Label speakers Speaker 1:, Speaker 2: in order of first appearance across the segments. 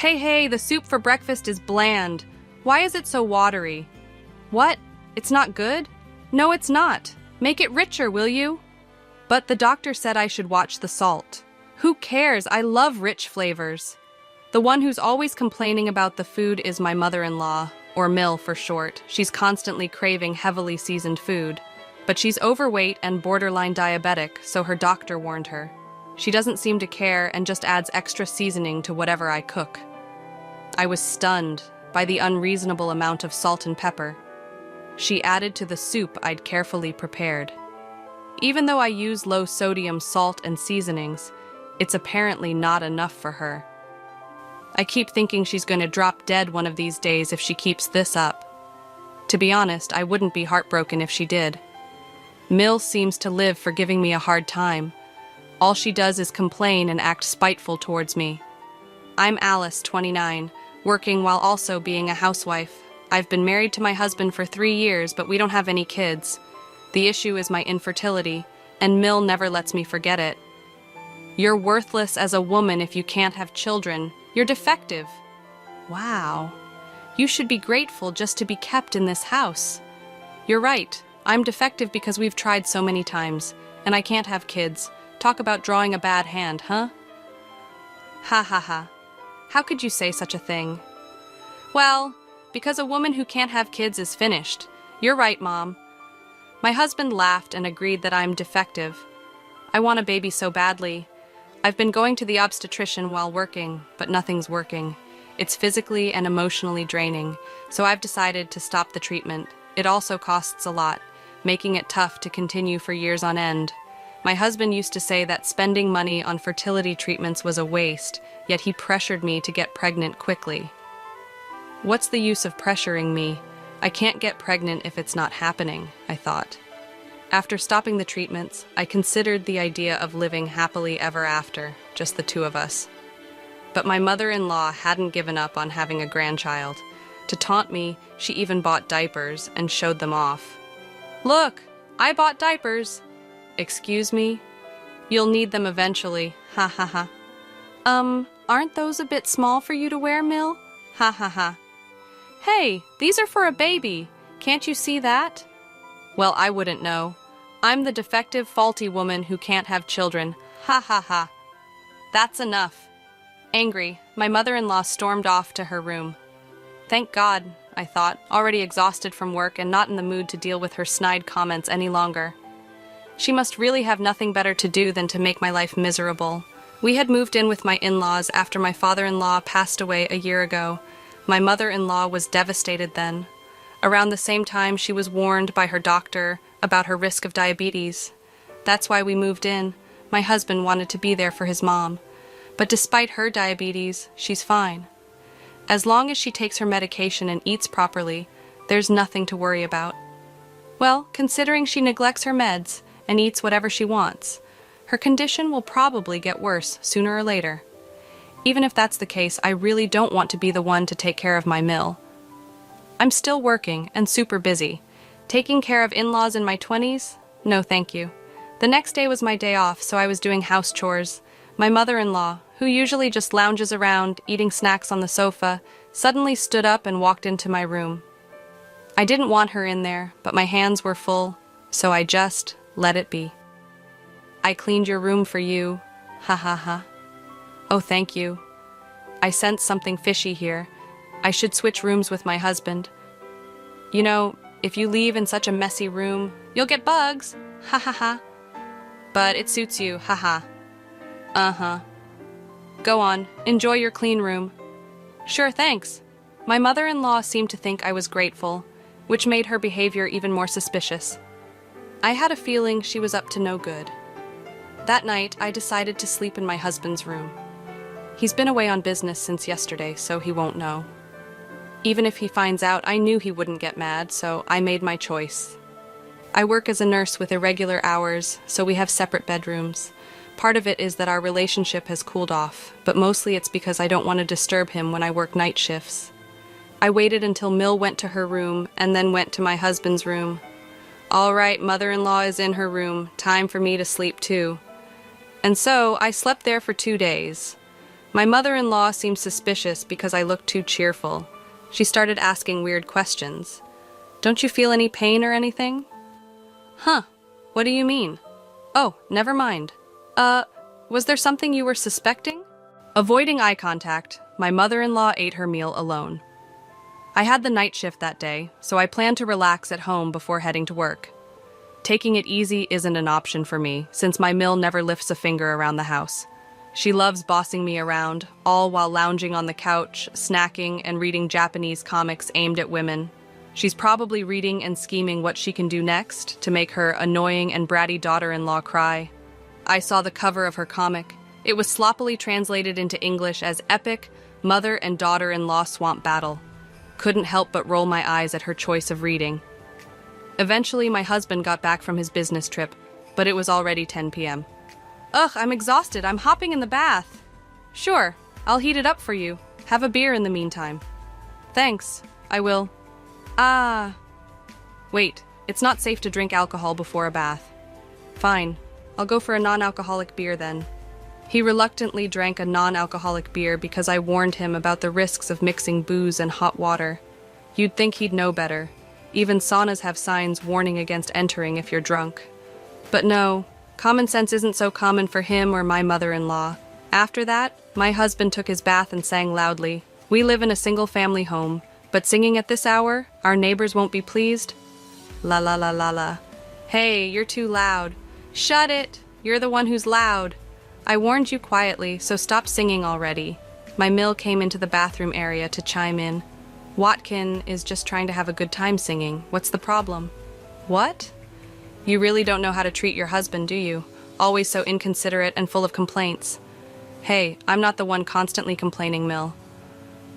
Speaker 1: Hey, the soup for breakfast is bland. Why is it so watery? What? It's not good? No, it's not. Make it richer, will you? But the doctor said I should watch the salt. Who cares? I love rich flavors. The one who's always complaining about the food is my mother-in-law, or Mill for short. She's constantly craving heavily seasoned food. But she's overweight and borderline diabetic, so her doctor warned her. She doesn't seem to care and just adds extra seasoning to whatever I cook. I was stunned by the unreasonable amount of salt and pepper she added to the soup I'd carefully prepared. Even though I use low-sodium salt and seasonings, it's apparently not enough for her. I keep thinking she's going to drop dead one of these days if she keeps this up. To be honest, I wouldn't be heartbroken if she did. Mill seems to live for giving me a hard time. All she does is complain and act spiteful towards me. I'm Alice, 29, working while also being a housewife. I've been married to my husband for 3 years, but we don't have any kids. The issue is my infertility, and Mill never lets me forget it. You're worthless as a woman if you can't have children. You're defective. Wow. You should be grateful just to be kept in this house. You're right. I'm defective because we've tried so many times, and I can't have kids. Talk about drawing a bad hand, huh? Ha ha ha. How could you say such a thing? Well, because a woman who can't have kids is finished. You're right, Mom. My husband laughed and agreed that I'm defective. I want a baby so badly. I've been going to the obstetrician while working, but nothing's working. It's physically and emotionally draining, so I've decided to stop the treatment. It also costs a lot, making it tough to continue for years on end. My husband used to say that spending money on fertility treatments was a waste, yet he pressured me to get pregnant quickly. What's the use of pressuring me? I can't get pregnant if it's not happening, I thought. After stopping the treatments, I considered the idea of living happily ever after, just the two of us. But my mother-in-law hadn't given up on having a grandchild. To taunt me, she even bought diapers and showed them off. Look, I bought diapers. Excuse me? You'll need them eventually, ha ha ha. Aren't those a bit small for you to wear, Mill? Ha ha ha. Hey, these are for a baby. Can't you see that? Well, I wouldn't know. I'm the defective, faulty woman who can't have children. Ha ha ha. That's enough. Angry, my mother-in-law stormed off to her room. Thank God, I thought, already exhausted from work and not in the mood to deal with her snide comments any longer. She must really have nothing better to do than to make my life miserable. We had moved in with my in-laws after my father-in-law passed away a year ago. My mother-in-law was devastated then. Around the same time, she was warned by her doctor about her risk of diabetes. That's why we moved in. My husband wanted to be there for his mom. But despite her diabetes, she's fine. As long as she takes her medication and eats properly, there's nothing to worry about. Well, considering she neglects her meds and eats whatever she wants, her condition will probably get worse sooner or later. Even if that's the case, I really don't want to be the one to take care of my Mill. I'm still working and super busy. Taking care of in-laws in my 20s? No, thank you. The next day was my day off, so I was doing house chores. My mother-in-law, who usually just lounges around, eating snacks on the sofa, suddenly stood up and walked into my room. I didn't want her in there, but my hands were full, so I just let it be. I cleaned your room for you. Ha ha ha. Oh, thank you. I sense something fishy here. I should switch rooms with my husband. You know, if you leave in such a messy room, you'll get bugs. Ha ha ha. But it suits you. Ha ha. Uh-huh. Go on. Enjoy your clean room. Sure, thanks. My mother-in-law seemed to think I was grateful, which made her behavior even more suspicious. I had a feeling she was up to no good. That night, I decided to sleep in my husband's room. He's been away on business since yesterday, so he won't know. Even if he finds out, I knew he wouldn't get mad, so I made my choice. I work as a nurse with irregular hours, so we have separate bedrooms. Part of it is that our relationship has cooled off, but mostly it's because I don't want to disturb him when I work night shifts. I waited until Mill went to her room and then went to my husband's room. All right, mother-in-law is in her room. Time for me to sleep too. And so I slept there for 2 days. My mother-in-law seemed suspicious because I looked too cheerful. She started asking weird questions. Don't you feel any pain or anything? Huh, what do you mean? Oh, never mind. Was there something you were suspecting? Avoiding eye contact, my mother-in-law ate her meal alone. I had the night shift that day, so I planned to relax at home before heading to work. Taking it easy isn't an option for me, since my Mill never lifts a finger around the house. She loves bossing me around, all while lounging on the couch, snacking, and reading Japanese comics aimed at women. She's probably reading and scheming what she can do next to make her annoying and bratty daughter-in-law cry. I saw the cover of her comic. It was sloppily translated into English as Epic Mother and Daughter-in-Law Swamp Battle. Couldn't help but roll my eyes at her choice of reading. Eventually, my husband got back from his business trip, but it was already 10 p.m. Ugh, I'm exhausted. I'm hopping in the bath. Sure, I'll heat it up for you. Have a beer in the meantime. Thanks, I will. Wait, it's not safe to drink alcohol before a bath. Fine, I'll go for a non-alcoholic beer then. He reluctantly drank a non-alcoholic beer because I warned him about the risks of mixing booze and hot water. You'd think he'd know better. Even saunas have signs warning against entering if you're drunk. But no, common sense isn't so common for him or my mother-in-law. After that, my husband took his bath and sang loudly. We live in a single-family home, but singing at this hour, our neighbors won't be pleased. La la la la la. Hey, you're too loud. Shut it! You're the one who's loud. I warned you quietly, so stop singing already. My Mill came into the bathroom area to chime in. Watkin is just trying to have a good time singing. What's the problem? What? You really don't know how to treat your husband, do you? Always so inconsiderate and full of complaints. Hey, I'm not the one constantly complaining, Mill.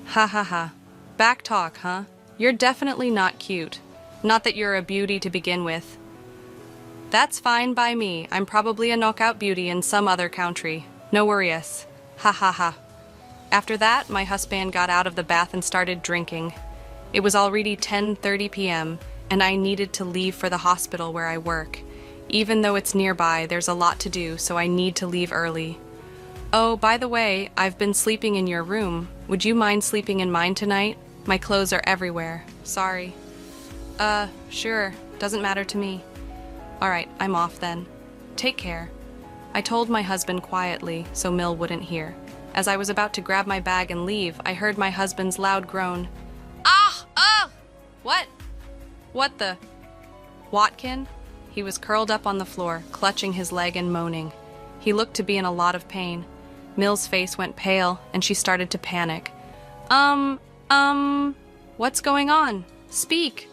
Speaker 1: Ha ha ha. Back talk, huh? You're definitely not cute. Not that you're a beauty to begin with. That's fine by me. I'm probably a knockout beauty in some other country. No worries. Ha ha ha. After that, my husband got out of the bath and started drinking. It was already 10:30 p.m., and I needed to leave for the hospital where I work. Even though it's nearby, there's a lot to do, so I need to leave early. Oh, by the way, I've been sleeping in your room. Would you mind sleeping in mine tonight? My clothes are everywhere. Sorry. Sure. Doesn't matter to me. Alright, I'm off then. Take care. I told my husband quietly, so Mill wouldn't hear. As I was about to grab my bag and leave, I heard my husband's loud groan. Ah! Ah! What? What the? Watkin? He was curled up on the floor, clutching his leg and moaning. He looked to be in a lot of pain. Mill's face went pale, and she started to panic. What's going on? Speak!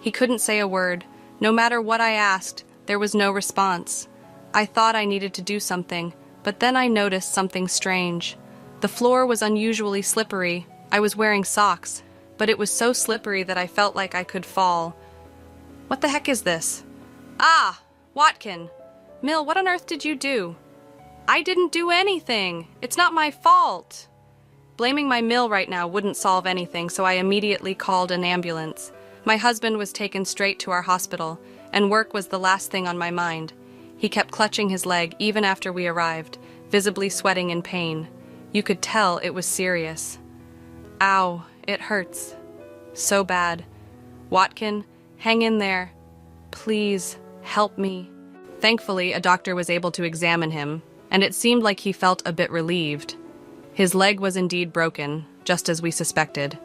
Speaker 1: He couldn't say a word. No matter what I asked, there was no response. I thought I needed to do something, but then I noticed something strange. The floor was unusually slippery. I was wearing socks, but it was so slippery that I felt like I could fall. What the heck is this? Ah! Watkin! Mill, what on earth did you do? I didn't do anything! It's not my fault! Blaming my Mill right now wouldn't solve anything, so I immediately called an ambulance. My husband was taken straight to our hospital, and work was the last thing on my mind. He kept clutching his leg even after we arrived, visibly sweating in pain. You could tell it was serious. Ow, it hurts. So bad. Watkin, hang in there. Please, help me. Thankfully, a doctor was able to examine him, and it seemed like he felt a bit relieved. His leg was indeed broken, just as we suspected.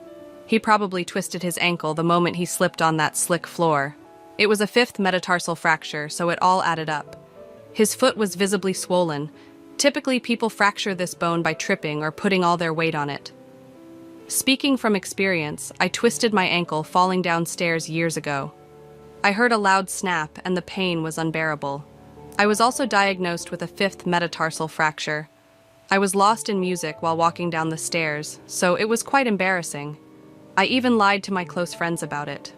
Speaker 1: He probably twisted his ankle the moment he slipped on that slick floor. It was a 5th metatarsal fracture, so it all added up. His foot was visibly swollen. Typically, people fracture this bone by tripping or putting all their weight on it. Speaking from experience, I twisted my ankle falling downstairs years ago. I heard a loud snap, and the pain was unbearable. I was also diagnosed with a 5th metatarsal fracture. I was lost in music while walking down the stairs, so it was quite embarrassing. I even lied to my close friends about it.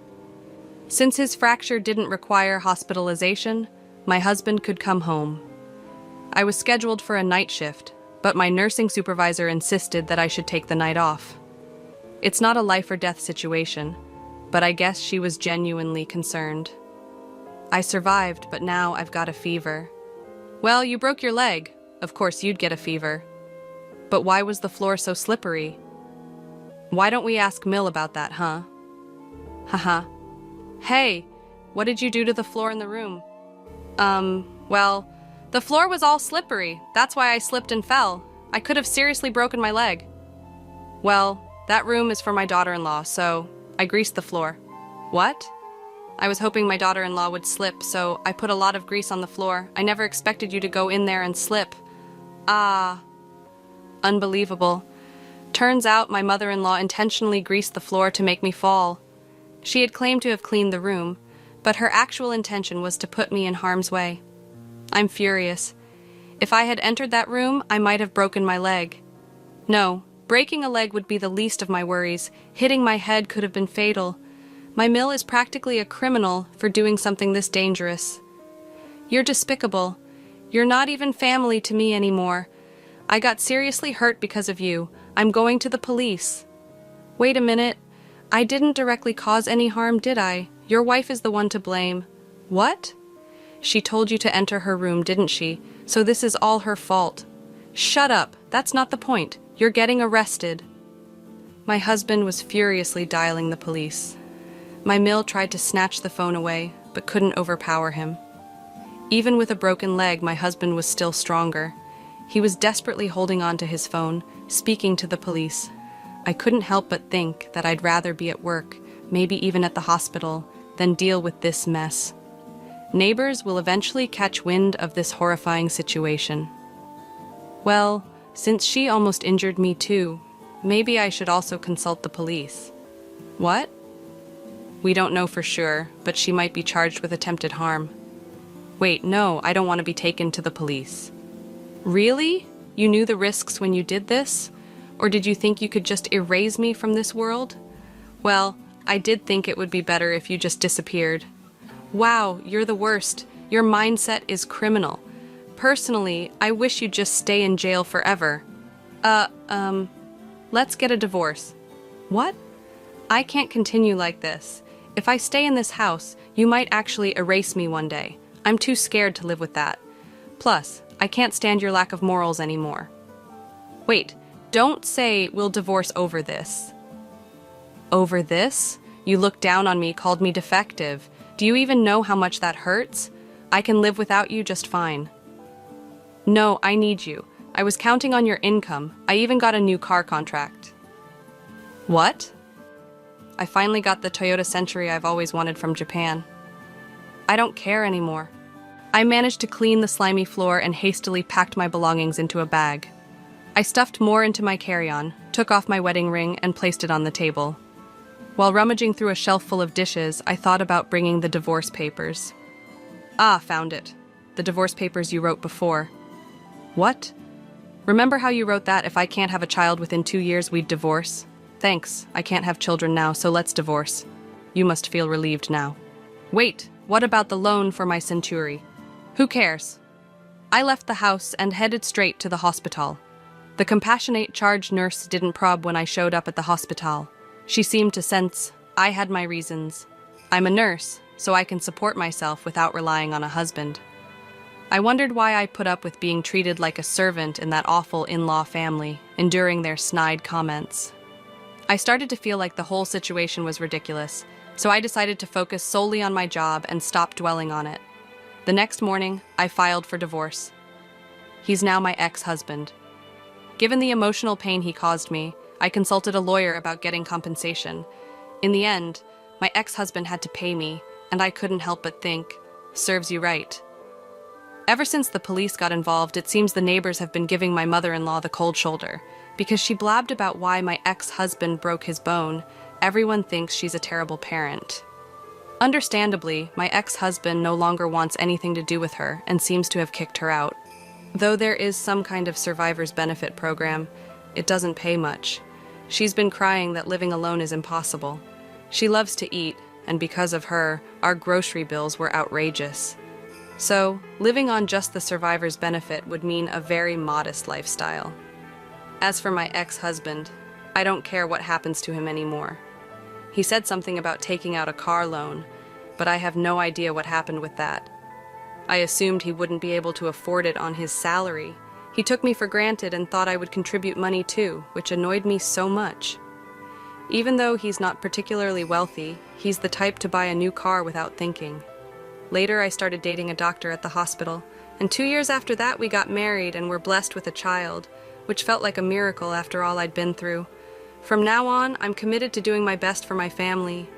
Speaker 1: Since his fracture didn't require hospitalization, my husband could come home. I was scheduled for a night shift, but my nursing supervisor insisted that I should take the night off. It's not a life or death situation, but I guess she was genuinely concerned. I survived, but now I've got a fever. Well, you broke your leg. Of course you'd get a fever. But why was the floor so slippery? Why don't we ask Mill about that, huh? Haha. Hey, what did you do to the floor in the room? Well, the floor was all slippery. That's why I slipped and fell. I could have seriously broken my leg. Well, that room is for my daughter-in-law, so I greased the floor. What? I was hoping my daughter-in-law would slip, so I put a lot of grease on the floor. I never expected you to go in there and slip. Ah. Unbelievable. Turns out my mother-in-law intentionally greased the floor to make me fall. She had claimed to have cleaned the room, but her actual intention was to put me in harm's way. I'm furious. If I had entered that room, I might have broken my leg. No, breaking a leg would be the least of my worries. Hitting my head could have been fatal. My Mill is practically a criminal for doing something this dangerous. You're despicable. You're not even family to me anymore. I got seriously hurt because of you. I'm going to the police. Wait a minute. I didn't directly cause any harm, did I? Your wife is the one to blame. What? She told you to enter her room, didn't she? So this is all her fault. Shut up. That's not the point. You're getting arrested. My husband was furiously dialing the police. My Mill tried to snatch the phone away, but couldn't overpower him. Even with a broken leg, my husband was still stronger. He was desperately holding on to his phone, speaking to the police. I couldn't help but think that I'd rather be at work, maybe even at the hospital, than deal with this mess. Neighbors will eventually catch wind of this horrifying situation. Well, since she almost injured me too, maybe I should also consult the police. What? We don't know for sure, but she might be charged with attempted harm. Wait, no, I don't want to be taken to the police. Really? You knew the risks when you did this? Or did you think you could just erase me from this world? Well, I did think it would be better if you just disappeared. Wow, you're the worst. Your mindset is criminal. Personally, I wish you'd just stay in jail forever. Let's get a divorce. What? I can't continue like this. If I stay in this house, you might actually erase me one day. I'm too scared to live with that. Plus, I can't stand your lack of morals anymore. Wait, don't say we'll divorce over this. Over this? You looked down on me, called me defective. Do you even know how much that hurts? I can live without you just fine. No, I need you. I was counting on your income. I even got a new car contract. What? I finally got the Toyota Century I've always wanted from Japan. I don't care anymore. I managed to clean the slimy floor and hastily packed my belongings into a bag. I stuffed more into my carry-on, took off my wedding ring, and placed it on the table. While rummaging through a shelf full of dishes, I thought about bringing the divorce papers. Ah, found it. The divorce papers you wrote before. What? Remember how you wrote that if I can't have a child within 2 years, we'd divorce? Thanks, I can't have children now, so let's divorce. You must feel relieved now. Wait, what about the loan for my Century? Who cares? I left the house and headed straight to the hospital. The compassionate charge nurse didn't probe when I showed up at the hospital. She seemed to sense I had my reasons. I'm a nurse, so I can support myself without relying on a husband. I wondered why I put up with being treated like a servant in that awful in-law family, enduring their snide comments. I started to feel like the whole situation was ridiculous, so I decided to focus solely on my job and stop dwelling on it. The next morning, I filed for divorce. He's now my ex-husband. Given the emotional pain he caused me, I consulted a lawyer about getting compensation. In the end, my ex-husband had to pay me, and I couldn't help but think, serves you right. Ever since the police got involved, it seems the neighbors have been giving my mother-in-law the cold shoulder. Because she blabbed about why my ex-husband broke his bone, everyone thinks she's a terrible parent. Understandably, my ex-husband no longer wants anything to do with her and seems to have kicked her out. Though there is some kind of survivor's benefit program, it doesn't pay much. She's been crying that living alone is impossible. She loves to eat, and because of her, our grocery bills were outrageous. So, living on just the survivor's benefit would mean a very modest lifestyle. As for my ex-husband, I don't care what happens to him anymore. He said something about taking out a car loan, but I have no idea what happened with that. I assumed he wouldn't be able to afford it on his salary. He took me for granted and thought I would contribute money too, which annoyed me so much. Even though he's not particularly wealthy, he's the type to buy a new car without thinking. Later, I started dating a doctor at the hospital, and 2 years after that we got married and were blessed with a child, which felt like a miracle after all I'd been through. From now on, I'm committed to doing my best for my family,